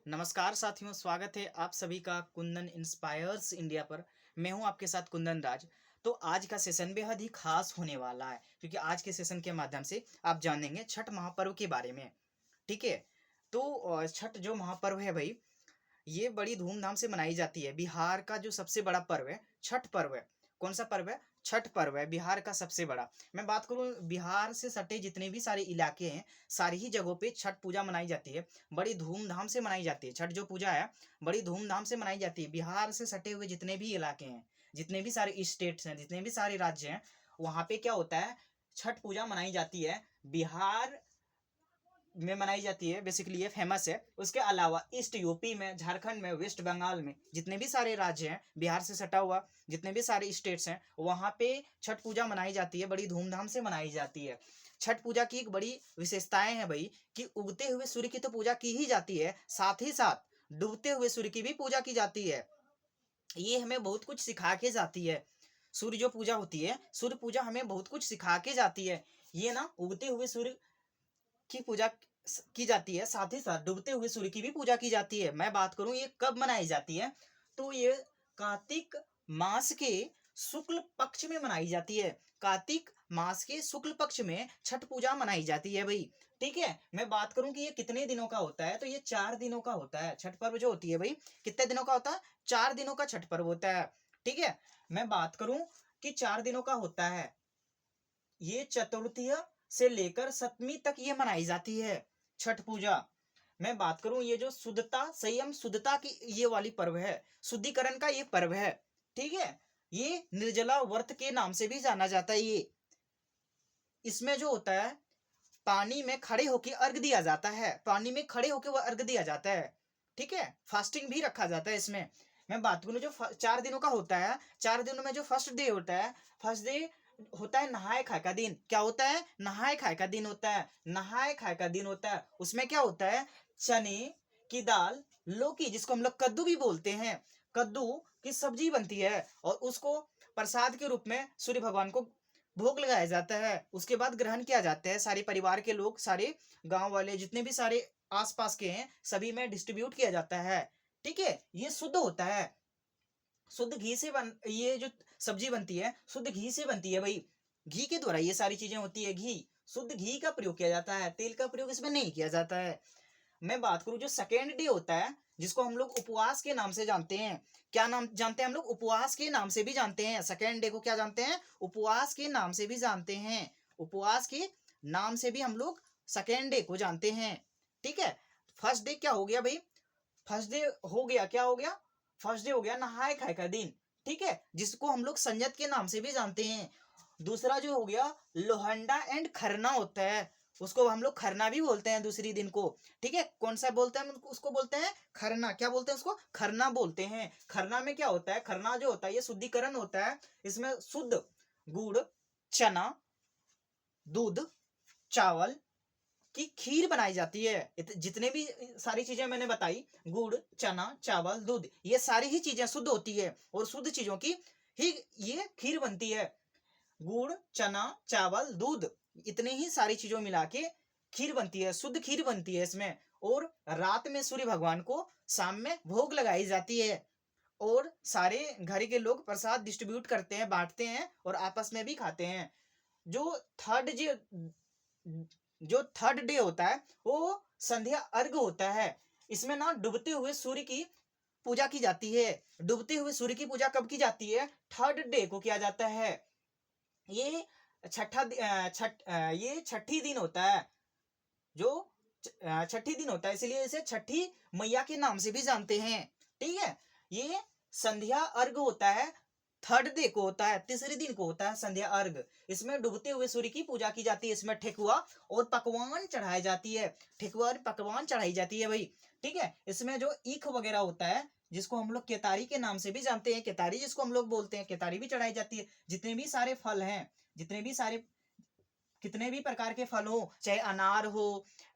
नमस्कार साथियों, स्वागत है आप सभी का कुंदन इंस्पायर्स इंडिया पर। मैं हूं आपके साथ कुंदन राज। तो आज का सेशन बेहद ही खास होने वाला है, क्योंकि आज के सेशन के माध्यम से आप जानेंगे छठ महापर्व के बारे में। ठीक है। तो छठ जो महापर्व है भाई, ये बड़ी धूमधाम से मनाई जाती है। बिहार का जो सबसे बड़ा पर्व है छठ पर्व है। कौन सा पर्व है? छठ पर्व है, बिहार का सबसे बड़ा। मैं बात करूं, बिहार से सटे जितने भी सारे इलाके हैं, सारी ही जगहों पे छठ पूजा मनाई जाती है। बड़ी धूमधाम से मनाई जाती है। छठ जो पूजा है बड़ी धूमधाम से मनाई जाती है। बिहार से सटे हुए जितने भी इलाके हैं, जितने भी सारे स्टेट्स हैं, जितने भी सारे राज्य हैं, वहां पे क्या होता है, छठ पूजा मनाई जाती है। बिहार में मनाई जाती है, बेसिकली ये फेमस है। उसके अलावा ईस्ट यूपी में, झारखंड में, वेस्ट बंगाल में, जितने भी सारे राज्य हैं, बिहार से सटा हुआ जितने भी सारे स्टेट्स हैं, वहाँ पे छठ पूजा मनाई जाती है, बड़ी धूमधाम से मनाई जाती है। छठ पूजा की एक बड़ी विशेषताएं हैं भाई, कि उगते हुए सूर्य की तो पूजा की ही जाती है, साथ ही साथ डूबते हुए सूर्य की भी पूजा की जाती है। ये हमें बहुत कुछ सिखा के जाती है। सूर्य जो पूजा होती है, सूर्य पूजा हमें बहुत कुछ सिखा के जाती है। ये ना, उगते हुए सूर्य की पूजा की जाती है, साथ ही साथ डूबते हुए सूर्य की भी पूजा की जाती है। मैं बात करूं ये कब मनाई जाती है, तो ये कार्तिक मास के शुक्ल पक्ष में मनाई जाती है। कार्तिक मास के शुक्ल पक्ष में छठ पूजा मनाई जाती है भाई। ठीक है। मैं बात करूं कि ये कितने दिनों का होता है, तो ये 4 दिनों का होता है। छठ पर्व जो होती है भाई, कितने दिनों का होता है? 4 दिनों का छठ पर्व होता है। ठीक है। मैं बात करूं कि 4 दिनों का होता है, ये चतुर्थी से लेकर सप्तमी तक ये मनाई जाती है छठ पूजा। मैं बात करूं, ये जो शुद्धता, संयम, शुद्धता की ये वाली पर्व है, शुद्धिकरण का ये पर्व है। ठीक है। ये निर्जला व्रत के नाम से भी जाना जाता है। ये इसमें जो होता है, पानी में खड़े होकर अर्घ दिया जाता है। पानी में खड़े होकर वह अर्घ दिया जाता है। ठीक है। फास्टिंग भी रखा जाता है इसमें। मैं बात करूं, जो 4 दिनों का होता है, 4 दिनों में जो फर्स्ट डे होता है, फर्स्ट डे होता है नहाए खाए का दिन। क्या होता है? नहाए खाए का दिन होता है। नहाए खाए का दिन होता है। उसमें क्या होता है? चने की दाल, लौकी, जिसको हम लोग कद्दू भी बोलते हैं, कद्दू की सब्जी बनती है, और उसको प्रसाद के रूप में सूर्य भगवान को भोग लगाया जाता है। उसके बाद ग्रहण किया जाता है। सारे परिवार के लोग, सारे गांव वाले, जितने भी सारे आसपास के हैं, सभी में डिस्ट्रीब्यूट किया जाता है। ठीक है। ये शुद्ध होता है। शुद्ध घी से ये जो सब्जी बनती है, शुद्ध घी से बनती है भाई। घी के द्वारा ये सारी चीजें होती है। घी, शुद्ध घी का प्रयोग किया जाता है, तेल का प्रयोग इसमें नहीं किया जाता है। मैं बात करूं, जो सेकेंड डे होता है, जिसको हम लोग उपवास के नाम से जानते हैं। क्या नाम जानते हैं हम लोग? उपवास के नाम से भी जानते हैं। सेकेंड डे को क्या जानते हैं? उपवास के नाम से भी जानते हैं। उपवास के नाम से भी हम लोग सेकेंड डे को जानते हैं। ठीक है। फर्स्ट डे क्या हो गया भाई? फर्स्ट डे हो गया, क्या हो गया? फर्स्ट डे हो गया नहाए खाए का दिन। ठीक है। जिसको हम लोग संजत के नाम से भी जानते हैं। दूसरा जो हो गया, लोहंडा एंड खरना होता है। उसको हम लोग खरना भी बोलते हैं दूसरी दिन को। ठीक है। कौन सा बोलते हैं उसको? बोलते हैं खरना। क्या बोलते हैं उसको? खरना बोलते हैं। खरना में क्या होता है? खरना जो होता है, ये शुद्धिकरण होता है। इसमें शुद्ध गुड़, चना, दूध, चावल की खीर बनाई जाती है। जितने भी सारी चीजें मैंने बताई, गुड़, चना, चावल, दूध, ये सारी ही चीजें शुद्ध होती है, और शुद्ध चीजों की ही ये खीर बनती है। गुड़, चना, चावल, दूध, इतने ही सारी चीजों मिला के खीर बनती है, शुद्ध खीर बनती है इसमें। और रात में सूर्य भगवान को शाम में भोग लगाई जाती है, और सारे घर के लोग प्रसाद डिस्ट्रीब्यूट करते हैं, बांटते हैं, और आपस में भी खाते हैं। जो थर्ड जो थर्ड डे होता है, वो संध्या अर्घ होता है। इसमें ना डूबते हुए सूर्य की पूजा की जाती है। डूबते हुए सूर्य की पूजा कब की जाती है? थर्ड डे को किया जाता है। ये ये छठी दिन होता है, जो छठी दिन होता है, इसलिए इसे छठी मैया के नाम से भी जानते हैं। ठीक है। ये संध्या अर्घ होता है, थर्ड डे को होता है, तीसरे दिन को होता है संध्या अर्घ। इसमें डूबते हुए सूर्य की पूजा की जाती है। इसमें ठेकुआ और पकवान चढ़ाई जाती है। ठेकुआ और पकवान चढ़ाई जाती है भाई। ठीक है। इसमें जो ईख वगैरह होता है, जिसको हम लोग केतारी के नाम से भी जानते हैं, केतारी जिसको हम लोग बोलते हैं, केतारी भी चढ़ाई जाती है। जितने भी सारे फल हैं, जितने भी सारे, कितने भी प्रकार के फल हो, चाहे अनार हो,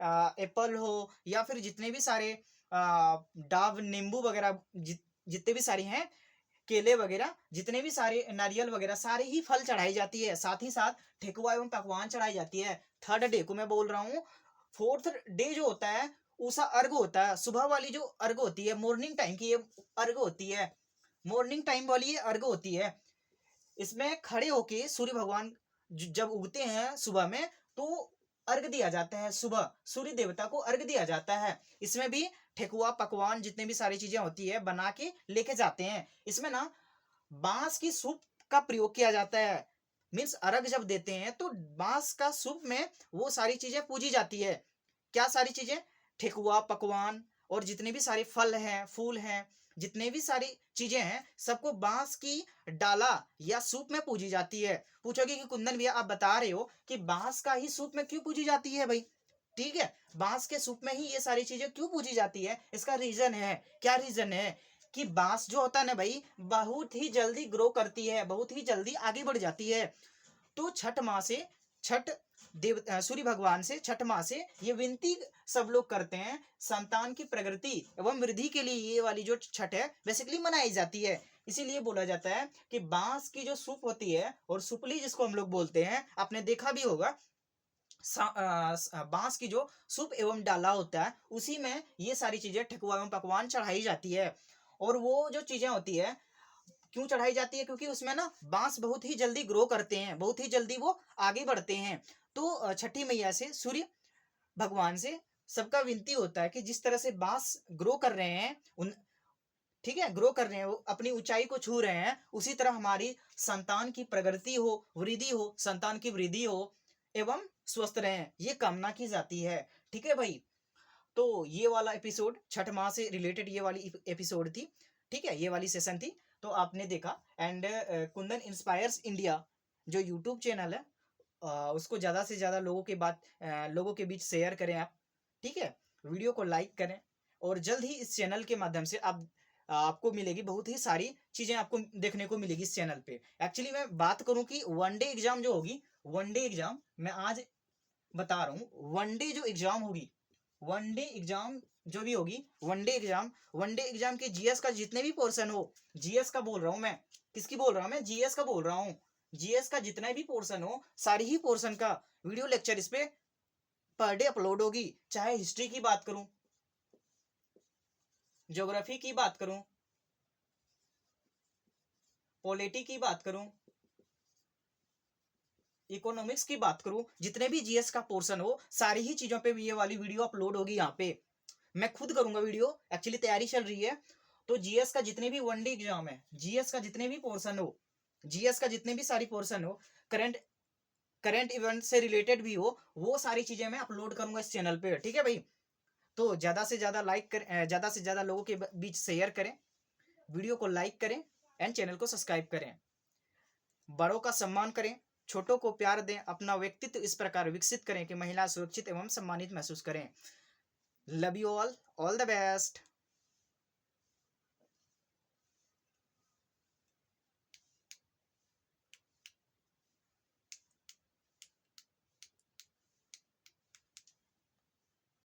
एप्पल हो, या फिर जितने भी सारे डाव, नींबू वगैरह, जितने भी सारे हैं, केले वगैरह, जितने भी सारे, नारियल वगैरह, सारे ही फल चढ़ाई जाती है। साथ ही साथ ठेकुआ एवं पकवान चढ़ाई जाती है। थर्ड डे को मैं बोल रहा हूँ। फोर्थ डे जो होता है, उषा अर्घ होता है, सुबह वाली जो अर्घ होती है, मॉर्निंग टाइम की ये अर्घ होती है, मॉर्निंग टाइम वाली ये अर्घ होती है। इसमें खड़े होके सूर्य भगवान जब उगते हैं सुबह में, तो अर्घ दिया जाता है, सुबह सूर्य देवता को अर्घ दिया जाता है। इसमें भी ठेकुआ पकवान जितने भी सारी चीजें होती है बना के लेके जाते हैं। इसमें ना बांस की सूप का प्रयोग किया जाता है। मीन्स अर्घ जब देते हैं तो बांस का सूप में वो सारी चीजें पूजी जाती है। क्या सारी चीजें? ठेकुआ पकवान और जितने भी सारे फल हैं फूल हैं, जितने भी सारी चीजें हैं, सबको बांस की डाला या सूप में पूजी जाती है। पूछोगे कि कुंदन भैया आप बता रहे हो कि बांस का ही सूप में क्यों पूजी जाती है भाई? ठीक है, बांस के सूप में ही ये सारी चीजें क्यों पूजी जाती है? इसका रीजन है। क्या रीजन है? कि बांस जो होता है ना भाई, बहुत ही जल्दी ग्रो करती है, बहुत ही जल्दी आगे बढ़ जाती है। तो छठ माह से, छठ देव सूर्य भगवान से, छठ माह से ये विनती सब लोग करते हैं, संतान की प्रगति एवं वृद्धि के लिए ये वाली जो छठ है बेसिकली मनाई जाती है। इसीलिए बोला जाता है कि बांस की जो सूप होती है और सुपली जिसको हम लोग बोलते हैं, आपने देखा भी होगा, बांस की जो सूप एवं डाला होता है उसी में ये सारी चीजें ठेकुआ एवं पकवान चढ़ाई जाती है। और वो जो चीजें होती है क्यों चढ़ाई जाती है? क्योंकि उसमें ना बांस बहुत ही जल्दी ग्रो करते हैं, बहुत ही जल्दी वो आगे बढ़ते हैं। तो छठी मैया से, सूर्य भगवान से सबका विनती होता है कि जिस तरह से बांस ग्रो कर रहे हैं उन, ठीक है, ग्रो कर रहे हैं, वो अपनी ऊंचाई को छू रहे हैं, उसी तरह हमारी संतान की प्रगति हो, वृद्धि हो, संतान की वृद्धि हो एवं स्वस्थ रहें, ये कामना की जाती है। ठीक है भाई, तो ये वाला एपिसोड छठ माह से रिलेटेड ये वाली एपिसोड थी। ठीक है, ये वाली सेशन थी, तो आपने देखा। एंड कुंदन इंस्पायर्स इंडिया जो यूट्यूब चैनल है, उसको ज़्यादा से ज़्यादा लोगों के बीच शेयर करें आप। ठीक है, वीडियो को लाइक करें, और जल्द ही इस चैनल के माध्यम से आपको मिलेगी बहुत ही सारी चीज़ें, आपको देखने को मिलेगी इस चैनल पे। एक्चुअली मैं बात करूं कि वनडे एग्जाम जो होगी, वनडे एग्जाम मैं आज बता रहा हूँ, वनडे जो एग्जाम होगी, वनडे एग्जाम जो भी होगी, वनडे एग्जाम के जीएस का जितने भी पोर्शन हो, जीएस का बोल रहा हूँ मैं, किसकी बोल रहा हूँ मैं? जीएस का बोल रहा हूँ। जीएस का जितना भी पोर्शन हो, सारी ही पोर्शन का वीडियो लेक्चर इस पे पर डे अपलोड होगी। चाहे हिस्ट्री की बात करूं, ज्योग्राफी की बात करूं, पॉलिटी की बात करूं, इकोनॉमिक्स की बात करूं, जितने भी जीएस का पोर्शन हो, सारी ही चीजों पे भी ये वाली वीडियो अपलोड होगी। यहाँ पे मैं खुद करूंगा वीडियो, एक्चुअली तैयारी चल रही है। तो जीएस का जितने भी वनडे एग्जाम है, जीएस का जितने भी पोर्शन हो, जीएस का जितने भी सारी पोर्शन हो, करंट करंट इवेंट से रिलेटेड भी हो, वो सारी चीजें मैं अपलोड करूंगा इस चैनल पे। ठीक है भाई, तो ज्यादा से ज्यादा लाइक कर, ज्यादा से ज्यादा लोगों के बीच शेयर करें, वीडियो को लाइक करें एंड चैनल को सब्सक्राइब करें। बड़ों का सम्मान करें, छोटों को प्यार दें, अपना व्यक्तित्व इस प्रकार विकसित करें कि महिला सुरक्षित एवं सम्मानित महसूस करें। Love you all the best.